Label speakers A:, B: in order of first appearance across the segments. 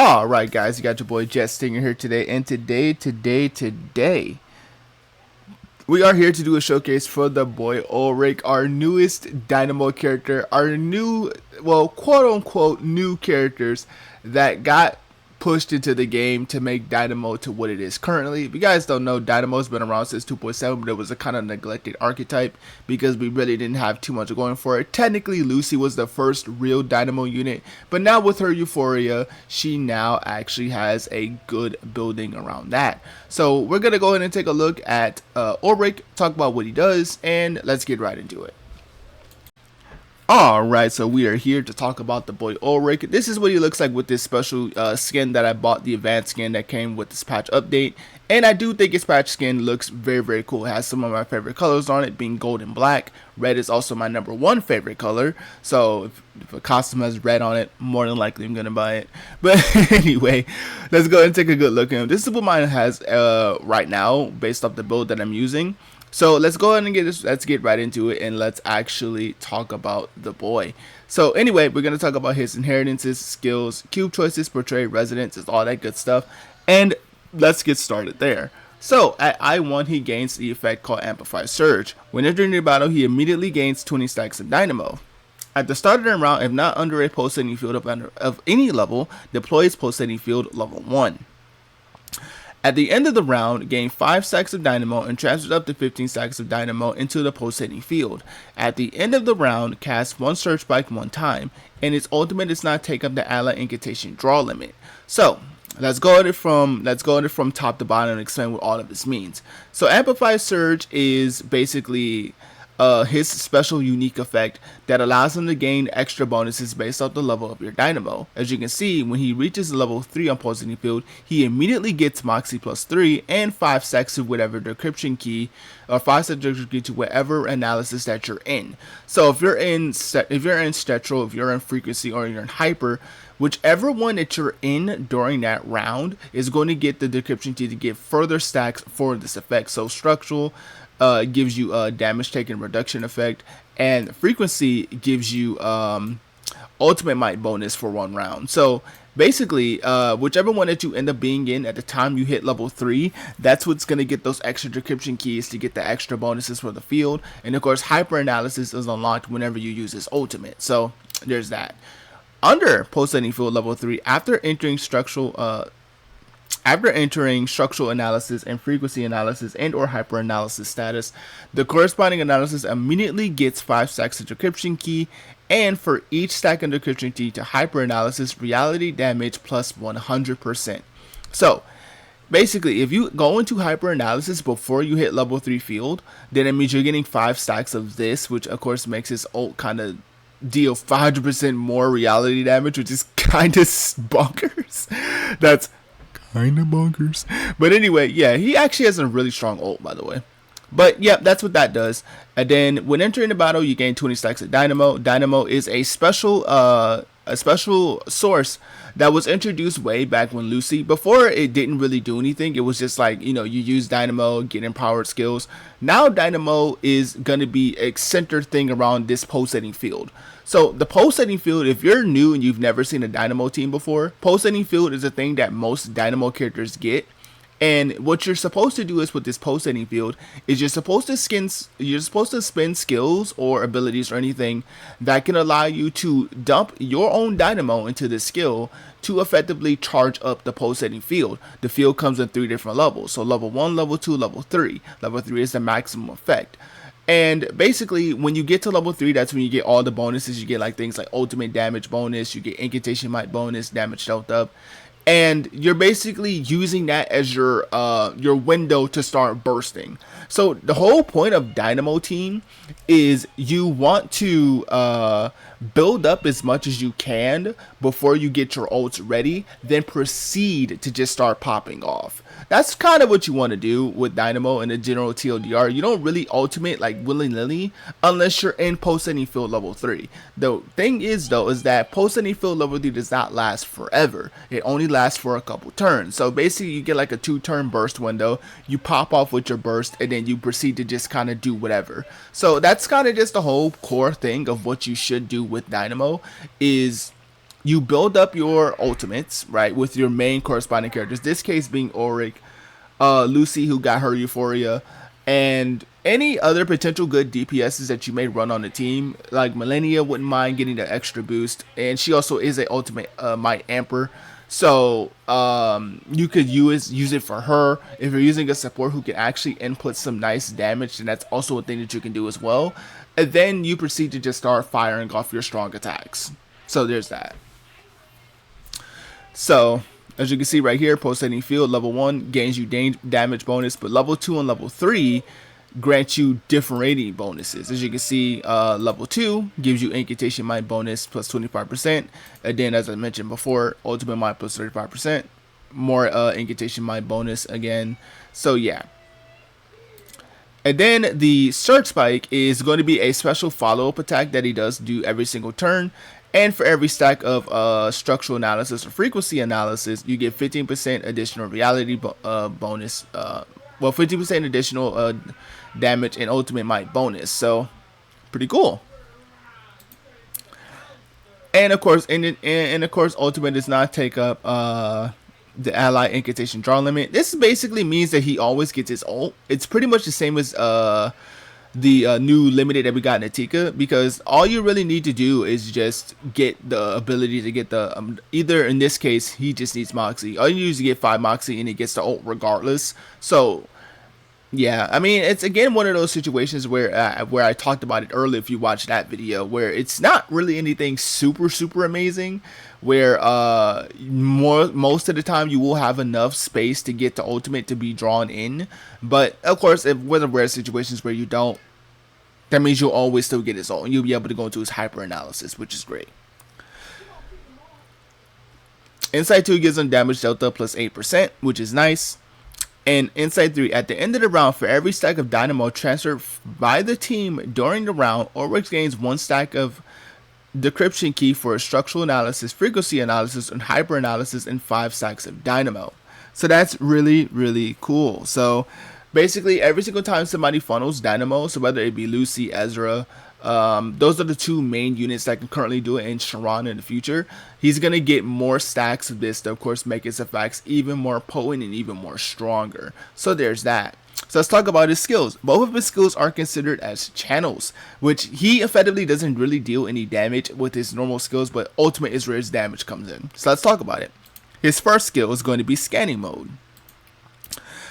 A: Alright guys, you got your boy Jet Stinger here today, and today, we are here to do a showcase for the boy Ulrich, our newest Dynamo character, our new, well, quote unquote new characters that got pushed into the game to make Dynamo to what it is currently. If you guys don't know, Dynamo's been around since 2.7, but it was a kind of neglected archetype because we really didn't have too much going for it. Technically, Lucy was the first real Dynamo unit, but now with her Euphoria, she now actually has a good building around that. So we're going to go ahead and take a look at Orrich, talk about what he does, and let's get right into it. Alright, so we are here to talk about the boy Ulrich. This is what he looks like with this special skin that I bought, the advanced skin that came with this patch update. And I do think his patch skin looks very cool. It has some of my favorite colors on it, being gold and black. Red is also my #1 favorite color. So if a costume has red on it, more than likely I'm going to buy it. But anyway, let's go ahead and take a good look at him. This is what mine has right now, based off the build that I'm using. So let's go ahead and let's get right into it, and let's actually talk about the boy. So anyway, we're going to talk about his inheritances, skills, cube choices, portray, residence, all that good stuff. And let's get started there. So at I1, he gains the effect called Amplify Surge. When entering the battle, he immediately gains 20 stacks of Dynamo. At the start of the round, if not under a pulsating field of any level, deploys pulsating field level 1. At the end of the round, gain 5 stacks of Dynamo and transfer up to 15 stacks of Dynamo into the pulsating field. At the end of the round, cast 1 Surge Spike 1 time, and its ultimate does not take up the ally incantation draw limit. So let's go at it from top to bottom and explain what all of this means. So Amplify Surge is basically his special unique effect that allows him to gain extra bonuses based off the level of your Dynamo. As you can see, when he reaches level 3 on pulsating field, he immediately gets Moxie +3 and 5 stacks of whatever decryption key, or 5 stacks of decryption key to whatever analysis that you're in. So if you're in Stetral, if you're in Frequency, or you're in Hyper, whichever one that you're in during that round is going to get the decryption key to get further stacks for this effect. So Structural gives you a damage taken reduction effect, and Frequency gives you ultimate might bonus for 1 round. So basically, whichever one that you end up being in at the time you hit level 3, that's what's going to get those extra decryption keys to get the extra bonuses for the field. And of course, Hyper Analysis is unlocked whenever you use his ultimate. So there's that. Under pulsating field level 3, after entering structural analysis and frequency analysis and or hyper analysis status, the corresponding analysis immediately gets 5 stacks of decryption key, and for each stack of decryption key to hyper analysis, reality damage plus 100%. So basically, if you go into hyper analysis before you hit level 3 field, then it means you're getting 5 stacks of this, which of course makes his ult kind of deal 500% more reality damage, which is kind of bonkers. That's kind of bonkers. But anyway, yeah, he actually has a really strong ult, by the way. But yeah, that's what that does. And then when entering the battle, you gain 20 stacks of Dynamo. Dynamo is a special source that was introduced way back when Lucy. Before, it didn't really do anything. It was just like, you know, you use Dynamo, get empowered skills. Now Dynamo is going to be a center thing around this pulsating field. So the pulsating field, if you're new and you've never seen a Dynamo team before, pulsating field is a thing that most Dynamo characters get. And what you're supposed to do is with this pulsating field is you're supposed to spend skills or abilities or anything that can allow you to dump your own Dynamo into this skill to effectively charge up the pulsating field. The field comes in 3 different levels. So level 1, level 2, level 3. Level 3 is the maximum effect. And basically, when you get to level 3, that's when you get all the bonuses. You get like things like ultimate damage bonus, you get incantation might bonus, damage dealt up. And you're basically using that as your window to start bursting. So the whole point of Dynamo team is you want to build up as much as you can before you get your ults ready, then proceed to just start popping off. That's kind of what you want to do with Dynamo in the general TLDR. You don't really ultimate like willy-nilly unless you're in pulsating field level 3. The thing is though is that pulsating field level 3 does not last forever. It only lasts for a couple turns. So basically you get like a 2-turn burst window. You pop off with your burst and then you proceed to just kind of do whatever. So that's kind of just the whole core thing of what you should do with Dynamo is you build up your ultimates, right, with your main corresponding characters. This case being Orrich, Lucy, who got her Euphoria, and any other potential good DPSs that you may run on the team. Like Millennia wouldn't mind getting the extra boost, and she also is a ultimate Might Amper. So you could use it for her. If you're using a support who can actually input some nice damage, then that's also a thing that you can do as well. And then you proceed to just start firing off your strong attacks. So there's that. So as you can see right here, pulsating field level 1 gains you damage bonus, but level 2 and level 3 grant you differentiating bonuses. As you can see, level 2 gives you incantation might bonus plus 25%, and then as I mentioned before, ultimate might plus 35%, more incantation might bonus again. So yeah. And then the Surge Spike is going to be a special follow-up attack that he does do every single turn. And for every stack of structural analysis or frequency analysis, you get 15% additional reality bonus. Well, 50% additional damage and ultimate might bonus. So, pretty cool. And of course, ultimate does not take up the ally incantation draw limit. This basically means that he always gets his ult. It's pretty much the same as the new limited that we got in Atika, because all you really need to do is just get the ability to get the either in this case he just needs Moxie. All you need is to get 5 Moxie and he gets the ult regardless. So yeah, I mean, it's again one of those situations where I talked about it earlier if you watched that video, where it's not really anything super amazing, where most of the time you will have enough space to get the ultimate to be drawn in. But of course, if with the rare situations where you don't, that means you'll always still get his ult and you'll be able to go into his hyper analysis, which is great. Insight 2 gives him damage delta plus 8%, which is nice. And Insight 3, at the end of the round, for every stack of Dynamo transferred by the team during the round, Orrich gains 1 stack of decryption key for structural analysis, frequency analysis, and hyper analysis, and 5 stacks of Dynamo. So that's really cool. So basically, every single time somebody funnels Dynamo, so whether it be Lucy, Ezra, those are the 2 main units that can currently do it in Sharon in the future. He's going to get more stacks of this to, of course, make his effects even more potent and even more stronger. So there's that. So let's talk about his skills. Both of his skills are considered as channels, which he effectively doesn't really deal any damage with his normal skills, but ultimate is where his damage comes in. So let's talk about it. His first skill is going to be scanning mode.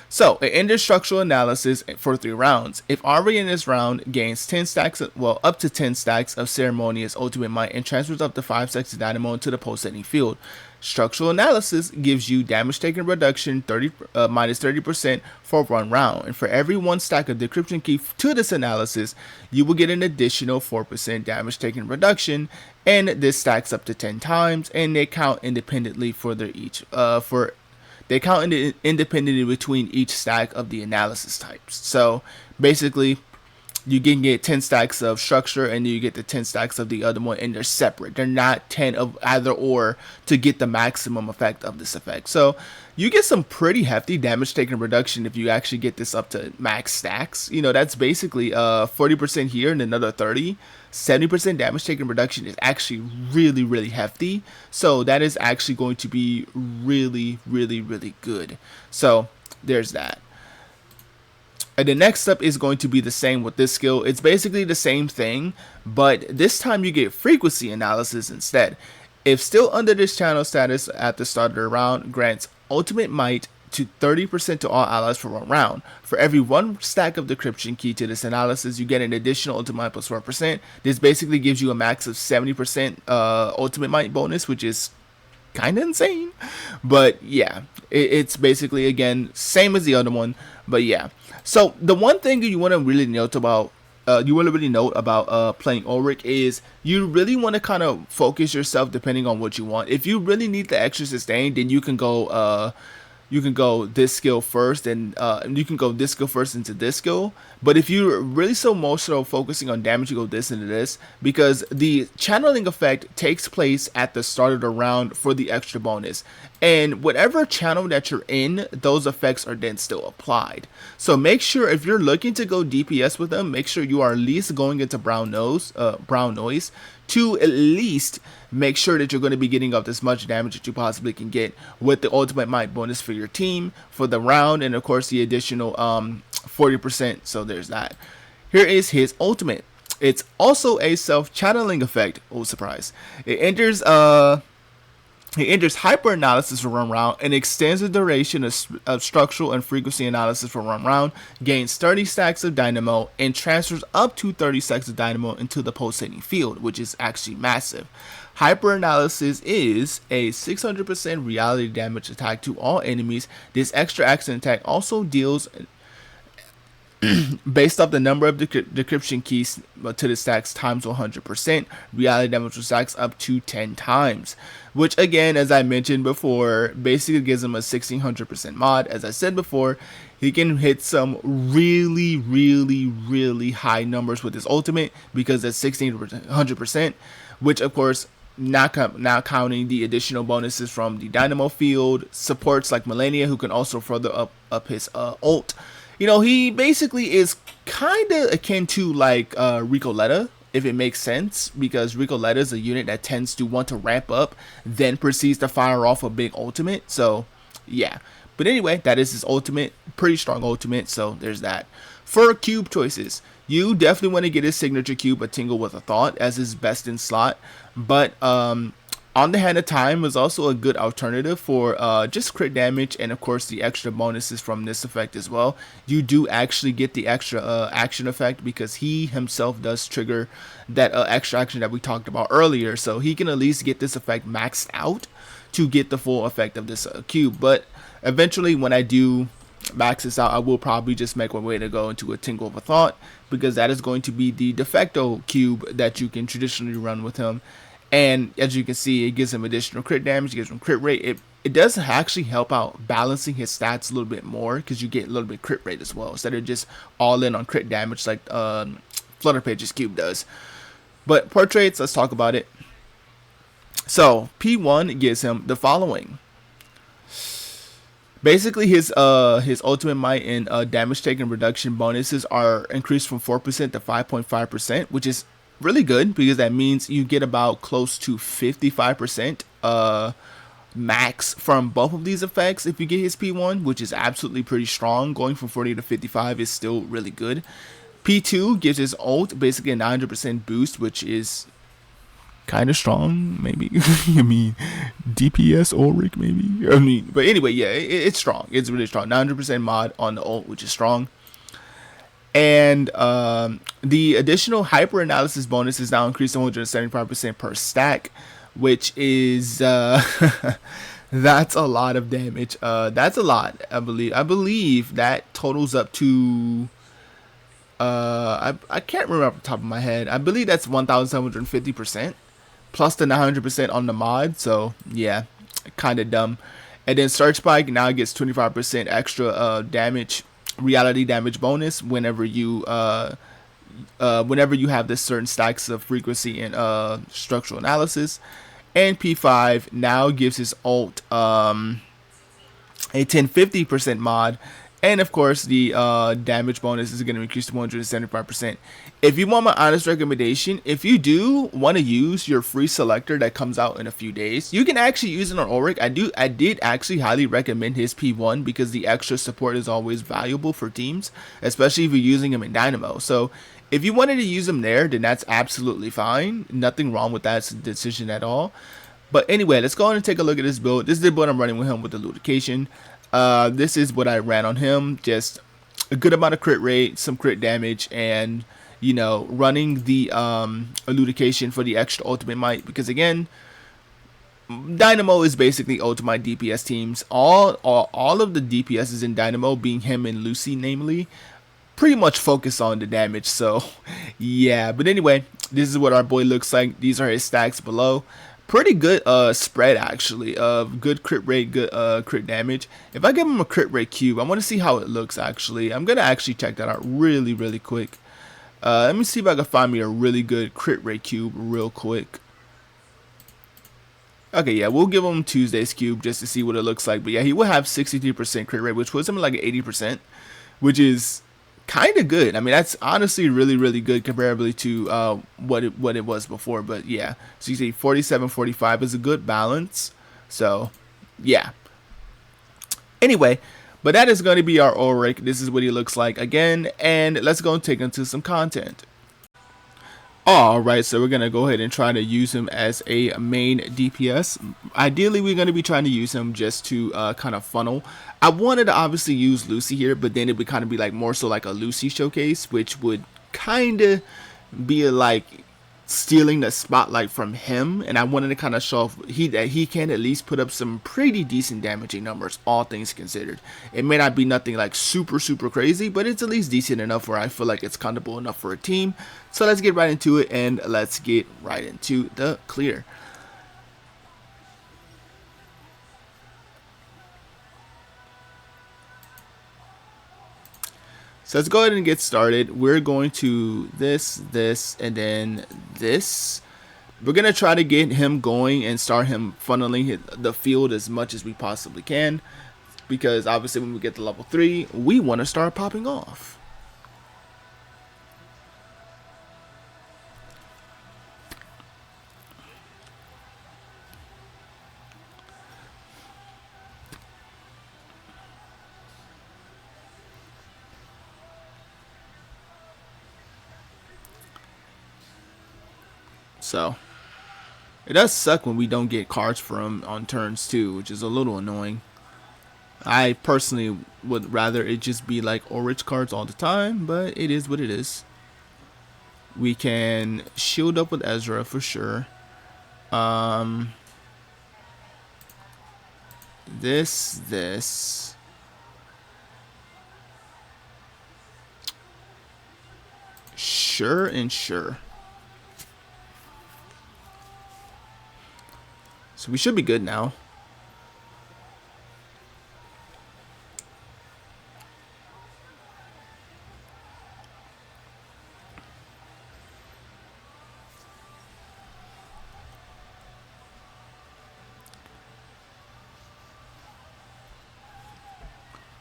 A: So, it enters structural analysis for 3 rounds. If Ari in this round gains 10 stacks, up to 10 stacks of ceremonious ultimate might and transfers up to 5 stacks of dynamo into the pulsating field. Structural analysis gives you damage taken reduction minus 30% for 1 round. And for every 1 stack of decryption key to this analysis, you will get an additional 4% damage taken reduction. And this stacks up to 10 times, and they count independently for their each They count independently between each stack of the analysis types. So basically, you can get 10 stacks of structure and you get the 10 stacks of the other one, and they're separate. They're not 10 of either or to get the maximum effect of this effect. So you get some pretty hefty damage taken reduction if you actually get this up to max stacks. You know, that's basically 40% here and another 30. 70% damage taken reduction is actually really hefty. So that is actually going to be really good. So there's that. And the next step is going to be the same with this skill. It's basically the same thing, but this time you get frequency analysis instead. If still under this channel status at the start of the round, grants ultimate might to 30% to all allies for 1 round. For every 1 stack of decryption key to this analysis, you get an additional ultimate plus 4%. This basically gives you a max of 70% ultimate might bonus, which is kind of insane. But yeah, it's basically, again, same as the other one. But yeah, so the one thing that you want to really note about playing Ulrich is you really want to kind of focus yourself depending on what you want. If you really need the extra sustain, then you can go this skill first, and you can go this skill first into this skill. But if you're really more so focusing on damage, you go this into this, because the channeling effect takes place at the start of the round for the extra bonus. And whatever channel that you're in, those effects are then still applied. So make sure if you're looking to go DPS with them, make sure you are at least going into brown noise, to at least make sure that you're going to be getting up as much damage that you possibly can get with the ultimate might bonus for your team for the round, and of course the additional 40%. So there's that. Here is his ultimate. It's also a self-channeling effect. Oh, surprise. It enters hyper analysis for one round and extends the duration of structural and frequency analysis for one round, gains 30 stacks of dynamo, and transfers up to 30 stacks of dynamo into the pulsating field, which is actually massive. Hyper analysis is a 600% reality damage attack to all enemies. This extra action attack also deals based off the number of decryption keys to the stacks times 100%, reality damage to stacks up to 10 times, which again, as I mentioned before, basically gives him a 1600% mod. As I said before, he can hit some really high numbers with his ultimate because that's 1600%, which of course, not counting the additional bonuses from the dynamo field, supports like Millennia, who can also further up his ult. You know, he basically is kind of akin to like Ricoletta, if it makes sense, because Ricoletta is a unit that tends to want to ramp up, then proceeds to fire off a big ultimate. So, yeah. But anyway, that is his ultimate. Pretty strong ultimate, so there's that. For cube choices, you definitely want to get his signature cube, A Tingle with a Thought, as his best in slot. But On the Hand of Time is also a good alternative for just crit damage, and of course the extra bonuses from this effect as well. You do actually get the extra action effect because he himself does trigger that extra action that we talked about earlier, so he can at least get this effect maxed out to get the full effect of this cube. But eventually when I do max this out, I will probably just make my way to go into A Tingle of a Thought, because that is going to be the de facto cube that you can traditionally run with him. And as you can see, it gives him additional crit damage, it gives him crit rate. It does actually help out balancing his stats a little bit more, because you get a little bit crit rate as well, instead of just all in on crit damage like Flutter Page's cube does. But portraits, let's talk about it. So P1 gives him the following. Basically, his ultimate might and damage taken reduction bonuses are increased from 4% to 5.5%, which is really good, because that means you get about close to 55% max from both of these effects if you get his P1, which is absolutely pretty strong. Going from 40 to 55 is still really good. P2 gives his ult basically a 900% boost, which is kind of strong, maybe. I mean, DPS Ulrich, maybe. I mean, but anyway, yeah, it's strong. It's really strong. 900% mod on the ult, which is strong. And the additional hyper analysis bonus is now increased to 175% per stack, which is that's a lot of damage. That's a lot, I believe. I believe that totals up to I can't remember off the top of my head. I believe that's 1,750% plus the 900% on the mod. So yeah, kind of dumb. And then Search Spike now gets 25% extra damage, reality damage bonus whenever you have this certain stacks of frequency and structural analysis. And P5 now gives his ult a 1050% mod, and of course the damage bonus is going to increase to 175%. If you want my honest recommendation, if you do want to use your free selector that comes out in a few days, you can actually use it on Orrich. I did actually highly recommend his P1 because the extra support is always valuable for teams, especially if you're using him in Dynamo. So if you wanted to use him there, then that's absolutely fine. Nothing wrong with that decision at all. But anyway, let's go on and take a look at this build. This is the build I'm running with him with the Ludication. This is what I ran on him. Just a good amount of crit rate, some crit damage, and you know, running the Ludication for the extra ultimate might, because again, Dynamo is basically ultimate DPS teams. All of the DPSs in Dynamo, being him and Lucy namely, pretty much focus on the damage. So yeah, but anyway, this is what our boy looks like. These are his stacks below. Pretty good spread actually of good crit rate, good crit damage. If I give him a crit rate cube, I want to see how it looks actually. I'm gonna actually check that out really quick. Let me see if I can find me a really good crit rate cube real quick. Okay, yeah, we'll give him Tuesday's cube just to see what it looks like. But yeah, he will have 63% crit rate, which puts him like 80%, which is kind of good. I mean, that's honestly really, really good comparably to what it was before. But yeah, so you see 47, 45 is a good balance. So yeah. Anyway, but that is going to be our Ulrich. This is what he looks like again, and let's go and take him to some content. Alright, so we're going to go ahead and try to use him as a main DPS. Ideally, we're going to be trying to use him just to kind of funnel. I wanted to obviously use Lucy here, but then it would kind of be like more so like a Lucy showcase, which would kind of be like stealing the spotlight from him, and I wanted to kind of show off that he can at least put up some pretty decent damaging numbers, all things considered. It may not be nothing like super crazy, but it's at least decent enough where I feel like it's comfortable enough for a team. So let's get right into it, and let's get right into the clear. So let's go ahead and get started. We're going to this, and then this. We're going to try to get him going and start him funneling the field as much as we possibly can. Because obviously when we get to level 3, we want to start popping off. So it does suck when we don't get cards for him on turns too, which is a little annoying. I personally would rather it just be like Orrich cards all the time, but it is what it is. We can shield up with Ezra for sure. This. Sure and sure. So we should be good now.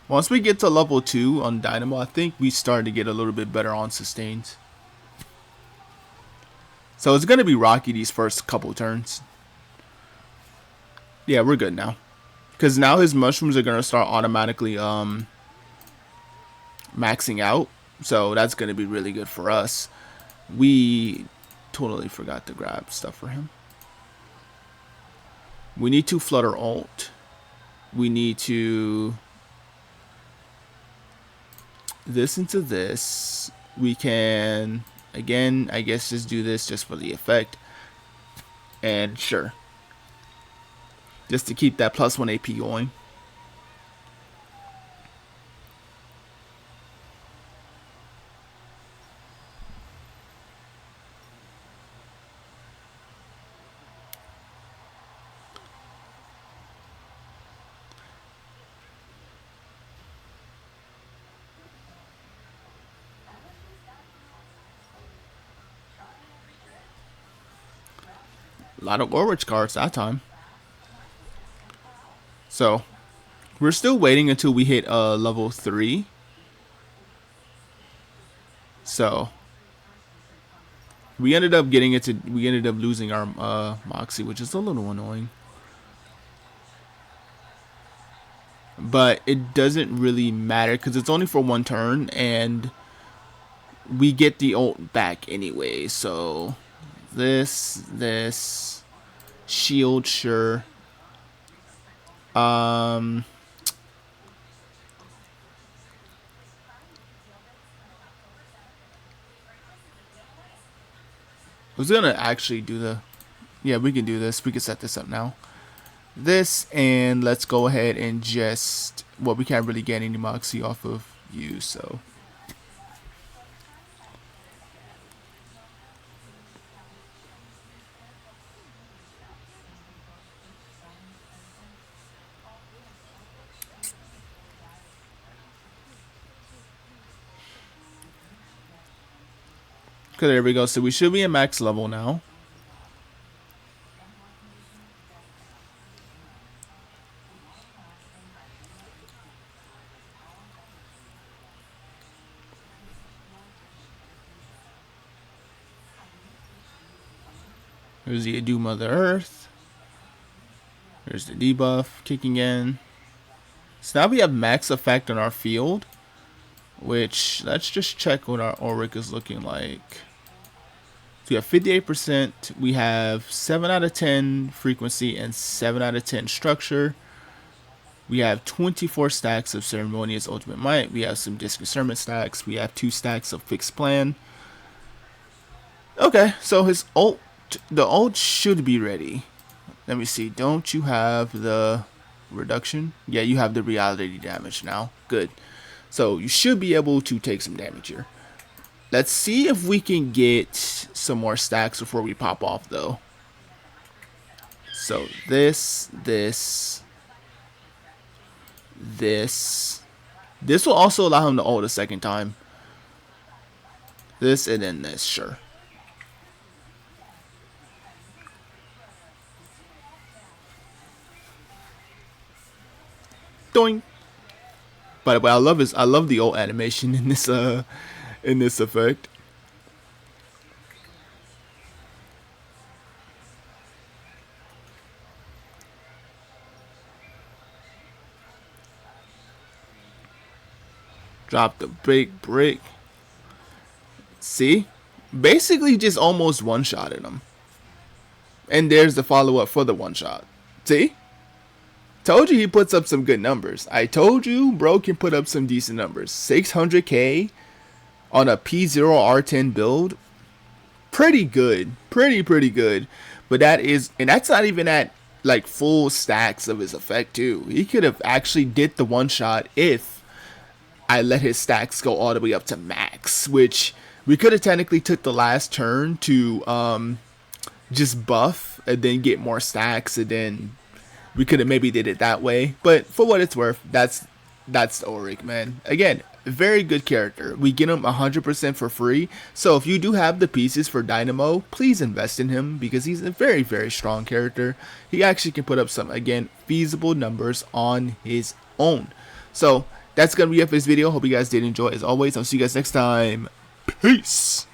A: Once we get to level 2 on Dynamo, I think we start to get a little bit better on sustains. So it's going to be rocky these first couple turns. Yeah, we're good now. Because now his mushrooms are going to start automatically maxing out. So that's going to be really good for us. We totally forgot to grab stuff for him. We need to flutter alt. We need to this into this. We can, again, I guess just do this just for the effect. And sure. Just to keep that +1 AP going. A lot of Orrich cards that time. So we're still waiting until we hit level 3. So we ended up losing our Moxie, which is a little annoying. But it doesn't really matter because it's only for 1 turn and we get the ult back anyway. So this shield, sure. I was gonna actually do the, yeah, we can do this. We can set this up now. This, and let's go ahead and just, well, we can't really get any Moxie off of you, so. Okay, there we go. So we should be at max level now. Here's the Ado Mother Earth. Here's the debuff kicking in. So now we have max effect on our field, which let's just check what our Orrich is looking like. So we have 58%, we have 7 out of 10 frequency and 7 out of 10 structure. We have 24 stacks of Ceremonious Ultimate Might. We have some Discernment stacks. We have 2 stacks of Fixed Plan. Okay, so his ult, the ult should be ready. Let me see, don't you have the reduction? Yeah, you have the reality damage now. Good. So you should be able to take some damage here. Let's see if we can get some more stacks before we pop off, though. So this will also allow him to ult a second time. This and then this, sure. Doing. By the way, I love the ult animation in this effect. Drop the big brick. See? Basically just almost one-shotted him. And there's the follow-up for the one-shot. See? Told you he puts up some good numbers. I told you bro can put up some decent numbers. 600k on a P0R10 build. Pretty good. Pretty good. But that's not even at like full stacks of his effect too. He could have actually did the one-shot if I let his stacks go all the way up to max, which we could have technically took the last turn to just buff and then get more stacks, and then we could have maybe did it that way. But for what it's worth, that's Ulrich, man. Again, very good character. We get him 100% for free. So if you do have the pieces for Dynamo, please invest in him because he's a very strong character. He actually can put up some, again, feasible numbers on his own. So that's going to be it for this video. Hope you guys did enjoy. As always, I'll see you guys next time. Peace.